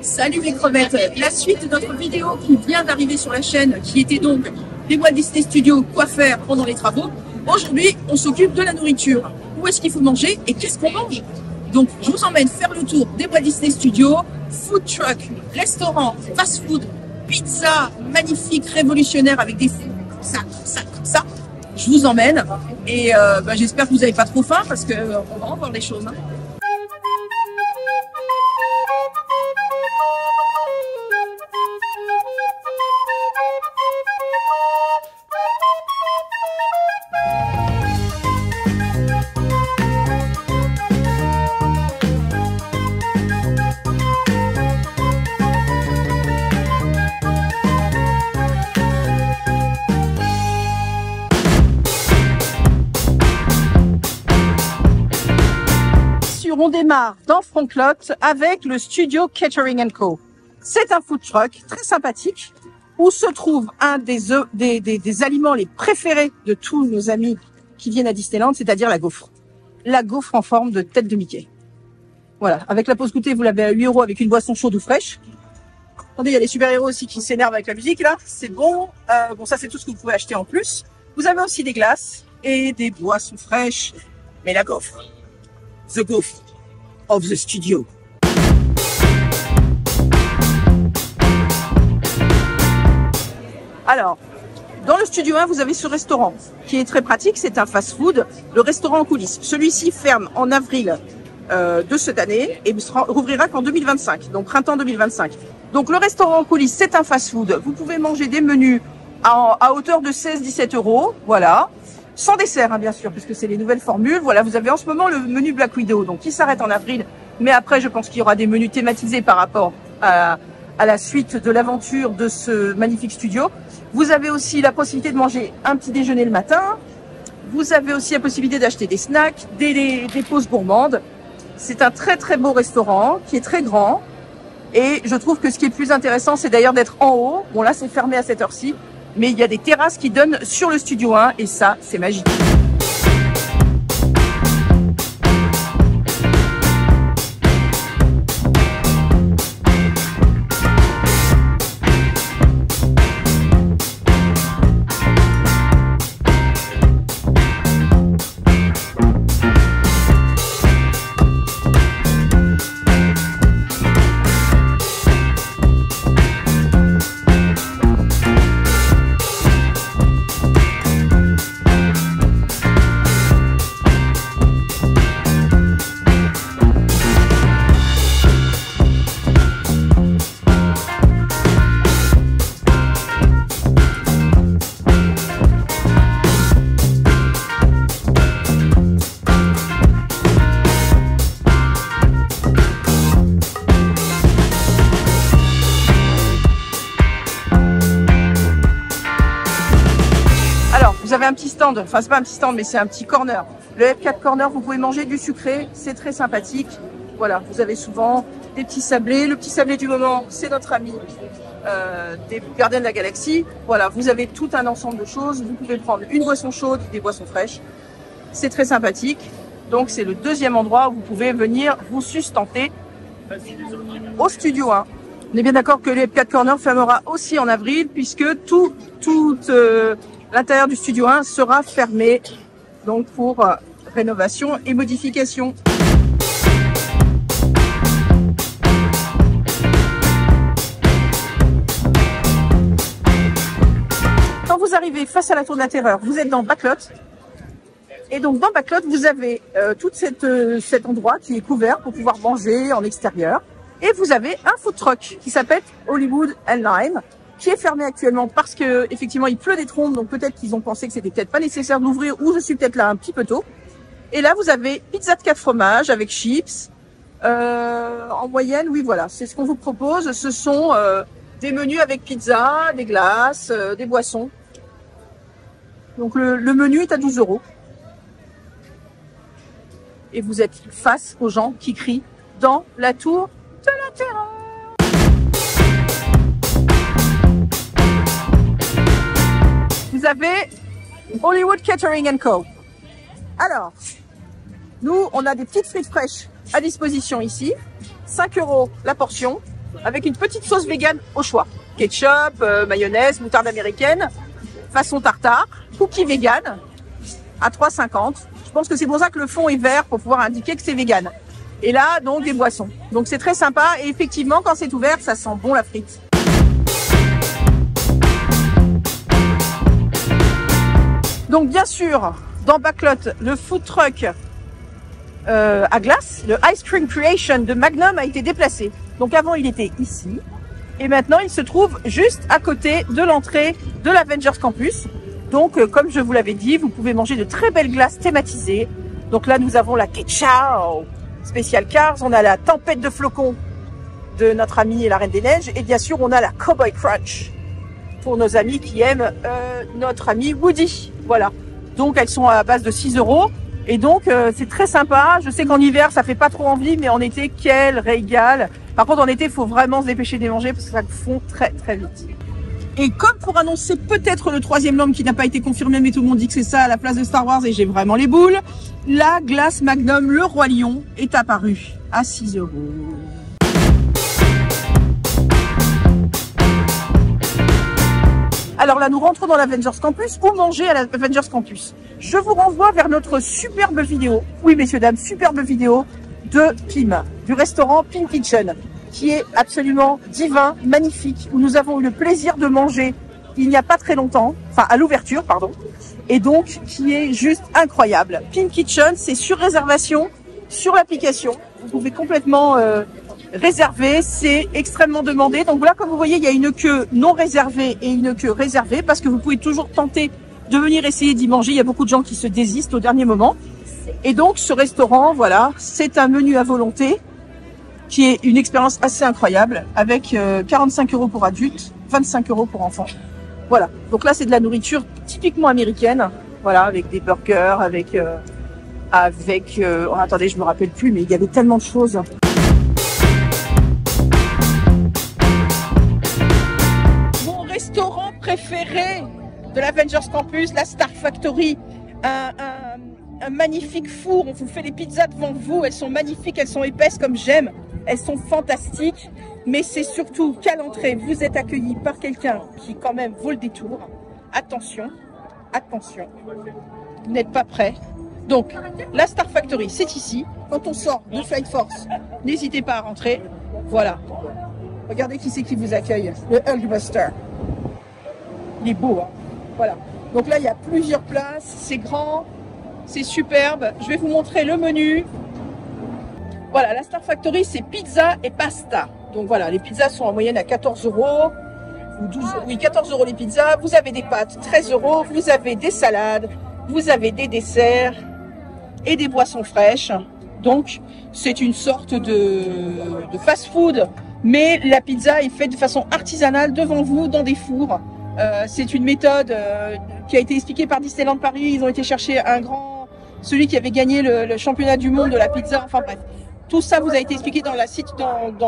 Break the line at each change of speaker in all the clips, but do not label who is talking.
Salut les crevettes. La suite de notre vidéo qui vient d'arriver sur la chaîne, qui était donc les Walt Disney Studios, quoi faire pendant les travaux. Aujourd'hui, on s'occupe de la nourriture. Où est-ce qu'il faut manger et qu'est-ce qu'on mange? Donc, je vous emmène faire le tour des Walt Disney Studios, food truck, restaurant, fast food, pizza magnifique, révolutionnaire avec des fous comme ça, comme ça, comme ça. Je vous emmène et j'espère que vous n'avez pas trop faim parce qu'on va en voir les choses. Hein. On démarre dans Franklot avec le studio Catering & Co. C'est un food truck très sympathique où se trouve un des aliments les préférés de tous nos amis qui viennent à Disneyland, c'est-à-dire la gaufre. La gaufre en forme de tête de Mickey. Voilà, avec la pause goûter, vous l'avez à 8 € avec une boisson chaude ou fraîche. Attendez, il y a les super-héros aussi qui s'énervent avec la musique là, c'est bon. Bon, ça c'est tout ce que vous pouvez acheter en plus. Vous avez aussi des glaces et des boissons fraîches. Mais la gaufre, the gaufre of the studio. Alors, dans le studio 1, vous avez ce restaurant qui est très pratique, c'est un fast-food, le restaurant en coulisses. Celui-ci ferme en avril de cette année et rouvrira qu'en 2025, donc printemps 2025. Donc le restaurant en coulisses, c'est un fast-food. Vous pouvez manger des menus à hauteur de 16-17 €, voilà. Sans dessert, hein, bien sûr, puisque c'est les nouvelles formules. Voilà, vous avez en ce moment le menu Black Widow, donc qui s'arrête en avril. Mais après, je pense qu'il y aura des menus thématisés par rapport à la suite de l'aventure de ce magnifique studio. Vous avez aussi la possibilité de manger un petit déjeuner le matin. Vous avez aussi la possibilité d'acheter des snacks, des pauses gourmandes. C'est un très très beau restaurant qui est très grand. Et je trouve que ce qui est plus intéressant, c'est d'ailleurs d'être en haut. Bon, là, c'est fermé à cette heure-ci. Mais il y a des terrasses qui donnent sur le studio 1 et ça, c'est magique. Vous avez un petit stand, enfin c'est pas un petit stand mais c'est un petit corner. Le F4 Corner, vous pouvez manger du sucré, c'est très sympathique. Voilà, vous avez souvent des petits sablés. Le petit sablé du moment, c'est notre ami des Gardiens de la Galaxie. Voilà, vous avez tout un ensemble de choses. Vous pouvez prendre une boisson chaude, des boissons fraîches. C'est très sympathique. Donc c'est le deuxième endroit où vous pouvez venir vous sustenter au studio 1. On est bien d'accord que le F4 Corner fermera aussi en avril puisque l'intérieur du studio 1 sera fermé donc pour rénovation et modification. Quand vous arrivez face à la Tour de la Terreur, vous êtes dans Backlot. Et donc dans Backlot, vous avez tout cet endroit qui est couvert pour pouvoir manger en extérieur. Et vous avez un food truck qui s'appelle Hollywood & Lime, qui est fermé actuellement parce que effectivement il pleut des trombes, donc peut-être qu'ils ont pensé que c'était peut-être pas nécessaire d'ouvrir ou je suis peut-être là un petit peu tôt. Et là vous avez pizza de 4 fromages avec chips. En moyenne, oui voilà, c'est ce qu'on vous propose. Ce sont des menus avec pizza, des glaces, des boissons. Donc le menu est à 12 €. Et vous êtes face aux gens qui crient dans la tour de la terreur. Vous avez Hollywood Catering & Co. Alors, nous, on a des petites frites fraîches à disposition ici. 5 € la portion. avec une petite sauce végane au choix. Ketchup, mayonnaise, moutarde américaine, façon tartare, cookie vegan à 3,50. Je pense que c'est pour ça que le fond est vert, pour pouvoir indiquer que c'est vegan. Et là, donc, des boissons. Donc, c'est très sympa. Et effectivement, quand c'est ouvert, ça sent bon la frite. Donc, bien sûr, dans Backlot, le food truck à glace, le Ice Cream Creation de Magnum a été déplacé. Donc, avant, il était ici. Et maintenant, il se trouve juste à côté de l'entrée de l'Avengers Campus. Donc, comme je vous l'avais dit, vous pouvez manger de très belles glaces thématisées. Donc là, nous avons la Ketchup Special Cars, on a la tempête de flocons de notre amie la Reine des Neiges, et bien sûr, on a la Cowboy Crunch pour nos amis qui aiment notre ami Woody. Voilà. Donc, elles sont à base de 6 €. Et donc, c'est très sympa. Je sais qu'en hiver, ça fait pas trop envie, mais en été, quel régal. Par contre, en été, il faut vraiment se dépêcher de les manger parce que ça fond très, très vite. Et comme pour annoncer peut-être le 3e Land qui n'a pas été confirmé, mais tout le monde dit que c'est ça à la place de Star Wars et j'ai vraiment les boules, la glace Magnum Le Roi Lion est apparue à 6 €. Alors là, nous rentrons dans l'Avengers Campus ou manger à l'Avengers Campus. Je vous renvoie vers notre superbe vidéo, oui messieurs, dames, superbe vidéo de Pim, du restaurant Pim Kitchen, qui est absolument divin, magnifique, où nous avons eu le plaisir de manger il n'y a pas très longtemps, enfin à l'ouverture, pardon, et donc qui est juste incroyable. Pim Kitchen, c'est sur réservation, sur l'application, vous pouvez complètement réserver, c'est extrêmement demandé. Donc là, comme vous voyez, il y a une queue non réservée et une queue réservée, parce que vous pouvez toujours tenter de venir essayer d'y manger. Il y a beaucoup de gens qui se désistent au dernier moment. Et donc, ce restaurant, voilà, c'est un menu à volonté, qui est une expérience assez incroyable, avec 45 € pour adultes, 25 € pour enfants. Voilà. Donc là, c'est de la nourriture typiquement américaine. Voilà, avec des burgers, avec oh, attendez, je me rappelle plus, mais il y avait tellement de choses. Mon restaurant préféré de l'Avengers Campus, la Star Factory, un magnifique four. On vous fait les pizzas devant vous. Elles sont magnifiques, elles sont épaisses comme j'aime. Elles sont fantastiques, mais c'est surtout qu'à l'entrée, vous êtes accueillis par quelqu'un qui quand même vaut le détour. Attention, attention, vous n'êtes pas prêts. Donc, la Star Factory, c'est ici. Quand on sort de Flight Force, n'hésitez pas à rentrer. Voilà. Regardez qui c'est qui vous accueille. Le Hulkbuster. Il est beau, hein. Voilà. Donc là, il y a plusieurs places. C'est grand, c'est superbe. Je vais vous montrer le menu. Voilà, la Star Factory, c'est pizza et pasta. Donc voilà, les pizzas sont en moyenne à 14 € ou 12, oui, 14 € les pizzas. Vous avez des pâtes, 13 €. Vous avez des salades, vous avez des desserts et des boissons fraîches. Donc, c'est une sorte de fast-food, mais la pizza est faite de façon artisanale devant vous dans des fours. C'est une méthode qui a été expliquée par Disneyland Paris. Ils ont été chercher celui qui avait gagné le championnat du monde de la pizza. Enfin bref. Tout ça vous a été expliqué dans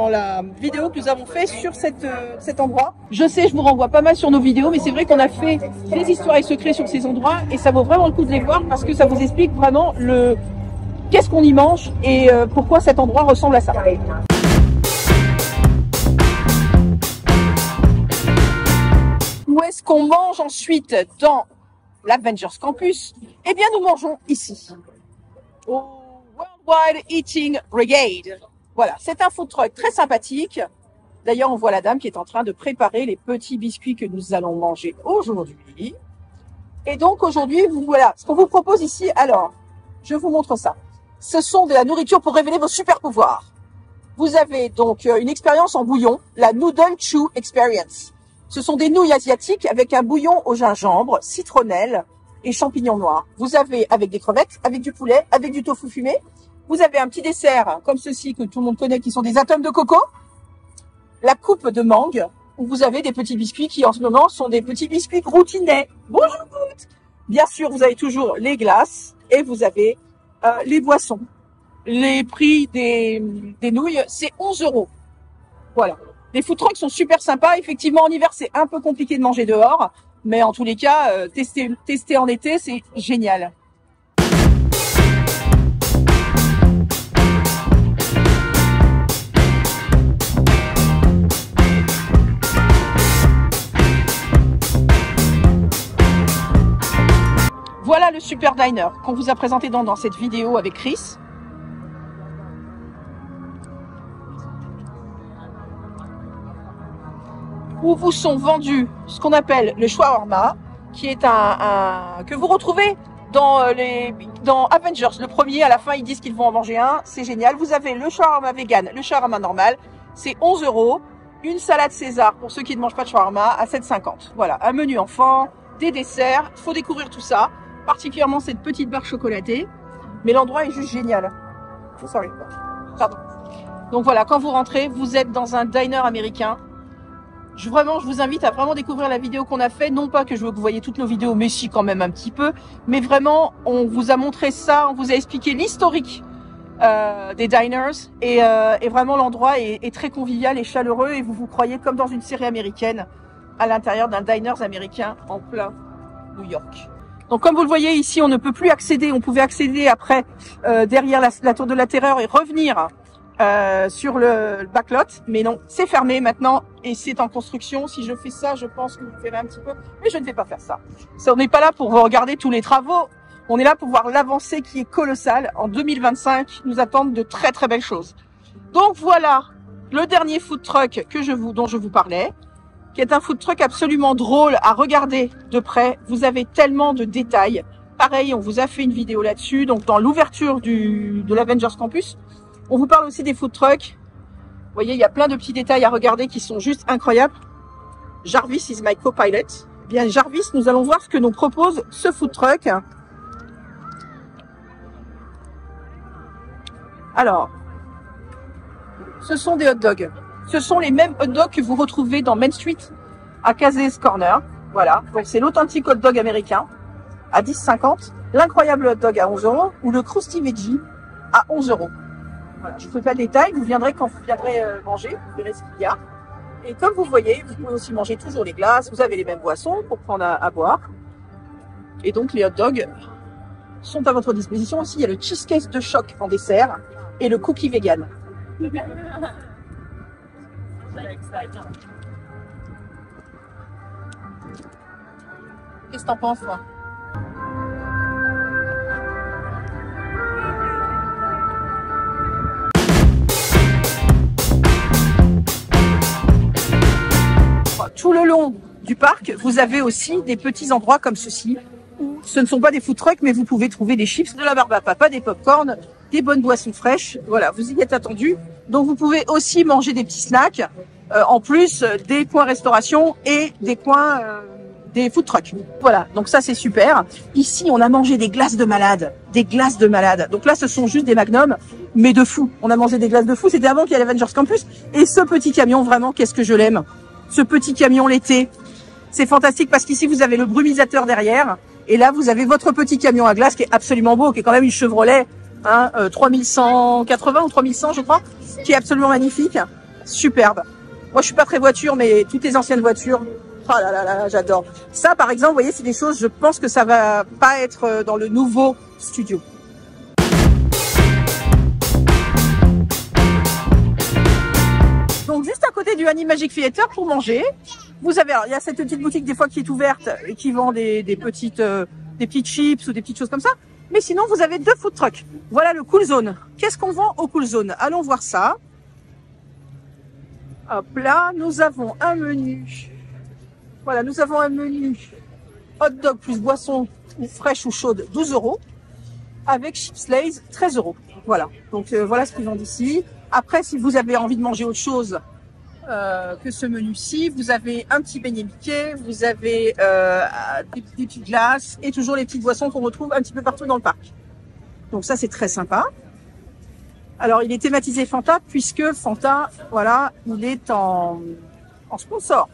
la vidéo que nous avons fait sur cet endroit. Je sais, je vous renvoie pas mal sur nos vidéos, mais c'est vrai qu'on a fait des histoires et secrets sur ces endroits et ça vaut vraiment le coup de les voir parce que ça vous explique vraiment qu'est-ce qu'on y mange et pourquoi cet endroit ressemble à ça. Où est-ce qu'on mange ensuite dans l'Avengers Campus? Eh bien, nous mangeons ici, au Worldwide Eating Brigade. Voilà, c'est un food truck très sympathique. D'ailleurs, on voit la dame qui est en train de préparer les petits biscuits que nous allons manger aujourd'hui. Et donc, aujourd'hui, voilà, ce qu'on vous propose ici, alors, je vous montre ça. Ce sont de la nourriture pour révéler vos super pouvoirs. Vous avez donc une expérience en bouillon, la Noodle Chew Experience. Ce sont des nouilles asiatiques avec un bouillon au gingembre, citronnelle et champignons noirs. Vous avez avec des crevettes, avec du poulet, avec du tofu fumé. Vous avez un petit dessert comme ceci que tout le monde connaît qui sont des atomes de coco. La coupe de mangue où vous avez des petits biscuits qui en ce moment sont des petits biscuits groutinés. Bonjour toutes. Bien sûr, vous avez toujours les glaces et vous avez les boissons. Les prix des nouilles, c'est 11 €. Voilà. Les food trucks sont super sympas. Effectivement, en hiver, c'est un peu compliqué de manger dehors. Mais en tous les cas, tester en été, c'est génial. super diner qu'on vous a présenté dans cette vidéo avec Chris. Où vous sont vendus ce qu'on appelle le shawarma, qui est que vous retrouvez dans Avengers. Le premier, à la fin, ils disent qu'ils vont en manger un. C'est génial. Vous avez le shawarma vegan, le shawarma normal. C'est 11 €. Une salade César pour ceux qui ne mangent pas de shawarma à 7,50 €. Voilà, un menu enfant, des desserts. Il faut découvrir tout ça, particulièrement cette petite barre chocolatée. Mais l'endroit est juste génial. Sorry. Pardon. Donc voilà, quand vous rentrez, vous êtes dans un diner américain. Je vous invite à vraiment découvrir la vidéo qu'on a fait. Non pas que je veux que vous voyez toutes nos vidéos, mais si quand même un petit peu. Mais vraiment, on vous a montré ça, on vous a expliqué l'historique des diners. Et vraiment, l'endroit est très convivial et chaleureux. Et vous vous croyez comme dans une série américaine à l'intérieur d'un diner américain en plein New York. Donc comme vous le voyez ici, on ne peut plus accéder. On pouvait accéder après derrière la tour de la terreur et revenir sur le backlot, mais non, c'est fermé maintenant et c'est en construction. Si je fais ça, je pense que vous verrez un petit peu, mais je ne vais pas faire ça. On n'est pas là pour regarder tous les travaux, on est là pour voir l'avancée qui est colossale. En 2025, nous attendent de très très belles choses. Donc voilà, le dernier food truck dont je vous parlais, qui est un food truck absolument drôle à regarder de près. Vous avez tellement de détails. Pareil, on vous a fait une vidéo là-dessus, donc dans l'ouverture de l'Avengers Campus. On vous parle aussi des food trucks. Vous voyez, il y a plein de petits détails à regarder qui sont juste incroyables. Jarvis is my co-pilot. Bien, Jarvis, nous allons voir ce que nous propose ce food truck. Alors, ce sont des hot dogs. Ce sont les mêmes hot dogs que vous retrouvez dans Main Street à Casey's Corner. Voilà, donc c'est l'authentique hot dog américain à 10,50 €. L'incroyable hot dog à 11 € ou le Krusty Veggie à 11 €. Voilà, je ne fais pas de détails, vous viendrez quand vous viendrez manger, vous verrez ce qu'il y a. Et comme vous voyez, vous pouvez aussi manger toujours les glaces, vous avez les mêmes boissons pour prendre à boire. Et donc les hot dogs sont à votre disposition aussi. Il y a le cheesecake de choc en dessert et le cookie vegan. Qu'est-ce que t'en penses, toi ? Tout le long du parc, vous avez aussi des petits endroits comme ceci, où ce ne sont pas des food trucks, mais vous pouvez trouver des chips, de la barbe à papa, des pop-corn, des bonnes boissons fraîches. Voilà, vous y êtes attendu. Donc vous pouvez aussi manger des petits snacks, en plus des coins restauration et des coins des food trucks. Voilà, donc ça c'est super. Ici, on a mangé des glaces de malade, des glaces de malade. Donc là, ce sont juste des magnums, mais de fou. On a mangé des glaces de fou. C'était avant qu'il y ait l'Avengers Campus. Et ce petit camion, vraiment, qu'est-ce que je l'aime. Ce petit camion l'été, c'est fantastique parce qu'ici, vous avez le brumisateur derrière. Et là, vous avez votre petit camion à glace qui est absolument beau, qui est quand même une Chevrolet, 3180 ou 3100, je crois, qui est absolument magnifique. Superbe. Moi, je suis pas très voiture, mais toutes les anciennes voitures, oh là là là, j'adore. Ça, par exemple, vous voyez, c'est des choses, je pense que ça va pas être dans le nouveau studio. Donc, juste à côté du Animagic Theater pour manger, vous avez, alors, il y a cette petite boutique des fois qui est ouverte et qui vend des petites chips ou des petites choses comme ça. Mais sinon, vous avez deux food trucks. Voilà le Cool Zone. Qu'est-ce qu'on vend au Cool Zone? Allons voir ça. Hop là, nous avons un menu. Voilà, nous avons un menu hot dog plus boisson fraîche ou chaude, 12 €. Avec chips Lay's, 13 €. Voilà, donc voilà ce qu'ils vendent ici. Après, si vous avez envie de manger autre chose que ce menu-ci, vous avez un petit beignet Mickey, vous avez des petites glaces et toujours les petites boissons qu'on retrouve un petit peu partout dans le parc. Donc ça, c'est très sympa. Alors, il est thématisé Fanta puisque Fanta, voilà, il est en sponsor.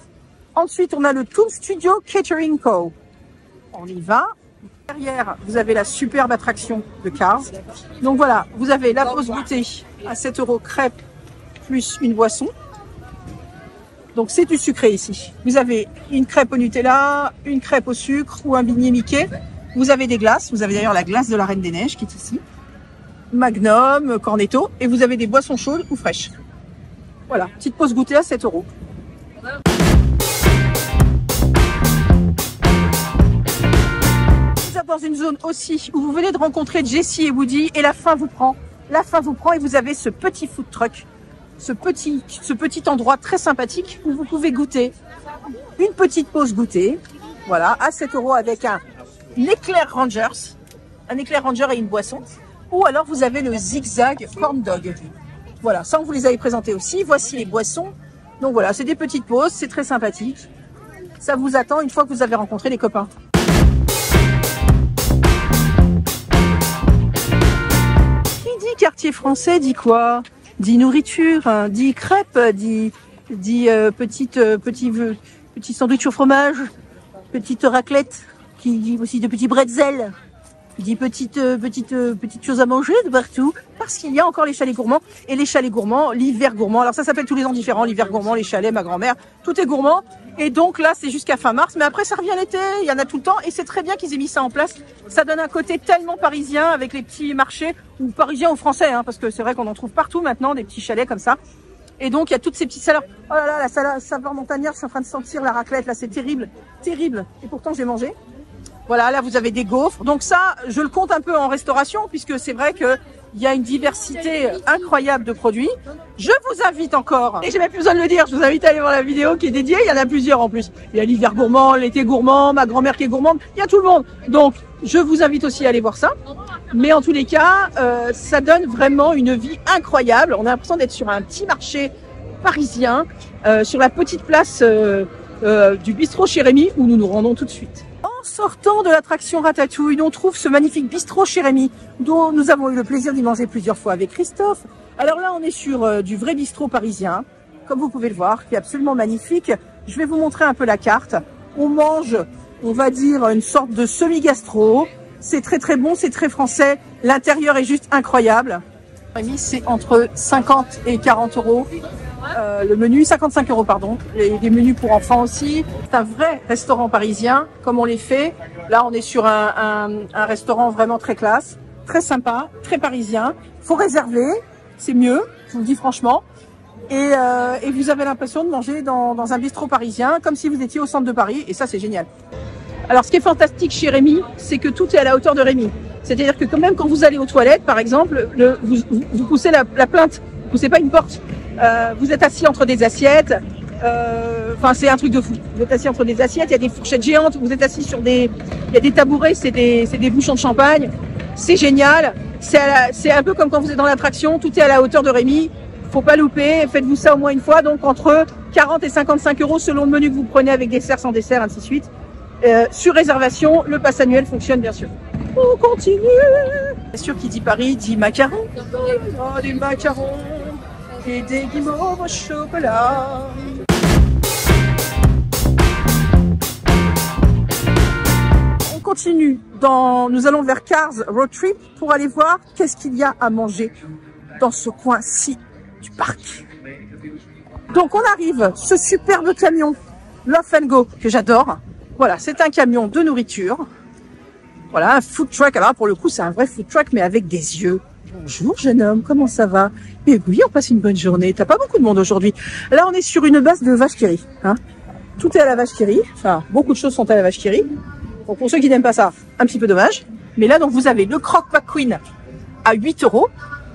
Ensuite, on a le Toon Studio Catering Co. On y va. Derrière, vous avez la superbe attraction de Cars. Donc voilà, vous avez la pause goûter à 7 € crêpes plus une boisson. Donc c'est du sucré ici. Vous avez une crêpe au Nutella, une crêpe au sucre ou un beignet Mickey. Vous avez des glaces. Vous avez d'ailleurs la glace de la Reine des Neiges qui est ici. Magnum, Cornetto. Et vous avez des boissons chaudes ou fraîches. Voilà, petite pause goûter à 7 €. Nous dans une zone aussi où vous venez de rencontrer Jessie et Woody et la faim vous prend. La faim vous prend et vous avez ce petit food truck, ce petit endroit très sympathique où vous pouvez goûter une petite pause goûter. Voilà, à 7 € avec un éclair Rangers, un éclair Ranger et une boisson. Ou alors vous avez le zigzag corn dog. Voilà, ça on vous les avait présentés aussi. Voici les boissons. Donc voilà, c'est des petites pauses, c'est très sympathique. Ça vous attend une fois que vous avez rencontré les copains. Qui dit quartier français dit quoi? Dit nourriture, hein, dit crêpes, dit petit sandwich au fromage, petite raclette, qui dit aussi de petits bretzels, dit petites choses à manger de partout, parce qu'il y a encore les chalets gourmands, et les chalets gourmands, l'hiver gourmand, alors ça s'appelle tous les ans différents, l'hiver gourmand, les chalets, ma grand-mère, tout est gourmand, et donc là c'est jusqu'à fin mars, mais après ça revient l'été, il y en a tout le temps, et c'est très bien qu'ils aient mis ça en place, ça donne un côté tellement parisien, avec les petits marchés, ou parisiens ou français, hein, parce que c'est vrai qu'on en trouve partout maintenant, des petits chalets comme ça. Et donc, il y a toutes ces petites saveurs. Oh là là, la saveur montagnarde, je suis en train de sentir la raclette. Là, c'est terrible, terrible. Et pourtant, j'ai mangé. Voilà, là, vous avez des gaufres. Donc ça, je le compte un peu en restauration, puisque c'est vrai qu'il y a une diversité incroyable de produits. Je vous invite encore, et j'ai même plus besoin de le dire, je vous invite à aller voir la vidéo qui est dédiée. Il y en a plusieurs en plus. Il y a l'hiver gourmand, l'été gourmand, ma grand-mère qui est gourmande. Il y a tout le monde. Donc, je vous invite aussi à aller voir ça. Mais en tous les cas, ça donne vraiment une vie incroyable. On a l'impression d'être sur un petit marché parisien, sur la petite place du bistrot chez Rémy, où nous nous rendons tout de suite. En sortant de l'attraction Ratatouille, on trouve ce magnifique bistrot chez Rémy, dont nous avons eu le plaisir d'y manger plusieurs fois avec Christophe. Alors là, on est sur du vrai bistrot parisien, comme vous pouvez le voir, qui est absolument magnifique. Je vais vous montrer un peu la carte. On mange, on va dire, une sorte de semi-gastro. C'est très très bon, c'est très français. L'intérieur est juste incroyable. C'est entre 50 et 40 €. Le menu, 55 € pardon. Les menus pour enfants aussi. C'est un vrai restaurant parisien, comme on les fait. Là, on est sur un restaurant vraiment très classe, très sympa, très parisien. Faut réserver, c'est mieux, je vous le dis franchement. Et vous avez l'impression de manger dans un bistrot parisien, comme si vous étiez au centre de Paris. Et ça, c'est génial. Alors, ce qui est fantastique chez Rémy, c'est que tout est à la hauteur de Rémy. C'est-à-dire que quand même, quand vous allez aux toilettes, par exemple, vous poussez la plainte, vous poussez pas une porte. Vous êtes assis entre des assiettes. Enfin, c'est un truc de fou. Vous êtes assis entre des assiettes, il y a des fourchettes géantes, vous êtes assis sur il y a des tabourets, c'est des bouchons de champagne. C'est génial. C'est un peu comme quand vous êtes dans l'attraction, tout est à la hauteur de Rémy. Faut pas louper, faites-vous ça au moins une fois. Donc, entre 40 et 55 € selon le menu que vous prenez avec dessert, sans dessert, ainsi de suite. Sur réservation, le pass annuel fonctionne bien sûr. On continue. Bien sûr, qui dit Paris dit macarons. Oh, des macarons et des guimauves au chocolat. On continue. Nous allons vers Cars Road Trip pour aller voir qu'est-ce qu'il y a à manger dans ce coin-ci du parc. Donc on arrive, ce superbe camion Love and Go que j'adore. Voilà, c'est un camion de nourriture. Voilà, un food truck. Alors pour le coup, c'est un vrai food truck, mais avec des yeux. Bonjour jeune homme, comment ça va? Eh oui, on passe une bonne journée. T'as pas beaucoup de monde aujourd'hui. Là, on est sur une base de vache qui rit. Hein. Tout est à la vache qui rit. Enfin, beaucoup de choses sont à la vache qui rit. Donc pour ceux qui n'aiment pas ça, un petit peu dommage. Mais là, donc vous avez le Croque McQueen à 8 €.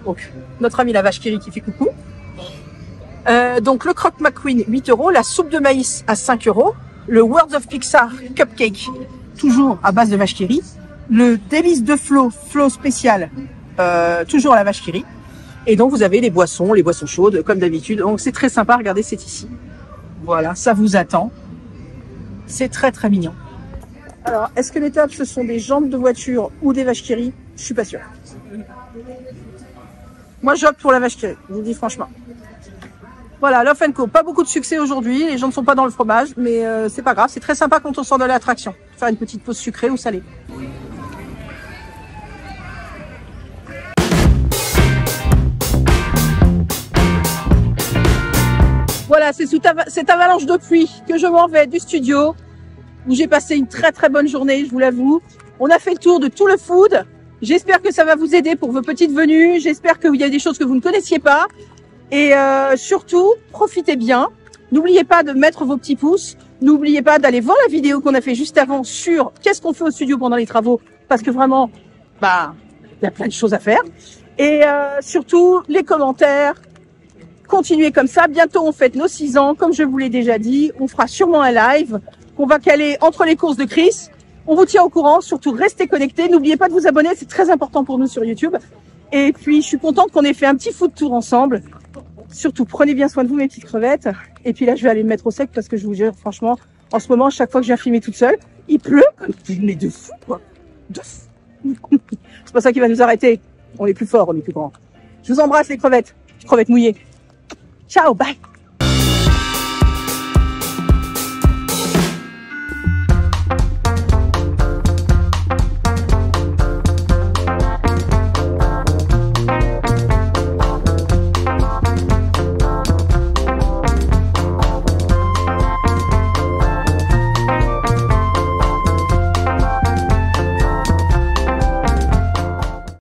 Donc notre ami la vache qui rit qui fait coucou. Donc le Croque McQueen 8 €, la soupe de maïs à 5 €. Le World of Pixar Cupcake, toujours à base de vache qui rit. Le délice de Flo spécial, toujours à la vache qui rit. Et donc, vous avez les boissons chaudes, comme d'habitude. Donc, c'est très sympa. Regardez, c'est ici. Voilà, ça vous attend. C'est très, très mignon. Alors, est-ce que les tables, ce sont des jantes de voiture ou des vaches qui rient? Je suis pas sûre. Moi, j'opte pour la vache qui rit, je vous le dis franchement. Voilà, Love & Co. Pas beaucoup de succès aujourd'hui. Les gens ne sont pas dans le fromage, mais c'est pas grave. C'est très sympa quand on sort de l'attraction. Faire une petite pause sucrée ou salée. Voilà, c'est sous cette avalanche de pluie que je m'en vais du studio, où j'ai passé une très très bonne journée, je vous l'avoue. On a fait le tour de tout le food. J'espère que ça va vous aider pour vos petites venues. J'espère qu'il y a des choses que vous ne connaissiez pas. Et surtout, profitez bien. N'oubliez pas de mettre vos petits pouces. N'oubliez pas d'aller voir la vidéo qu'on a fait juste avant sur qu'est-ce qu'on fait au studio pendant les travaux parce que vraiment, bah, il y a plein de choses à faire. Et surtout, les commentaires, continuez comme ça. Bientôt, on fête nos 6 ans. Comme je vous l'ai déjà dit, on fera sûrement un live qu'on va caler entre les courses de Chris. On vous tient au courant. Surtout, restez connectés. N'oubliez pas de vous abonner. C'est très important pour nous sur YouTube. Et puis, je suis contente qu'on ait fait un petit food tour ensemble. Surtout, prenez bien soin de vous, mes petites crevettes. Et puis là, je vais aller me mettre au sec parce que je vous jure, franchement, en ce moment, chaque fois que je viens filmer toute seule, il pleut. Mais de fou, quoi. De fou. C'est pas ça qui va nous arrêter. On est plus forts, on est plus grands. Je vous embrasse, les crevettes. Crevettes mouillées. Ciao, bye.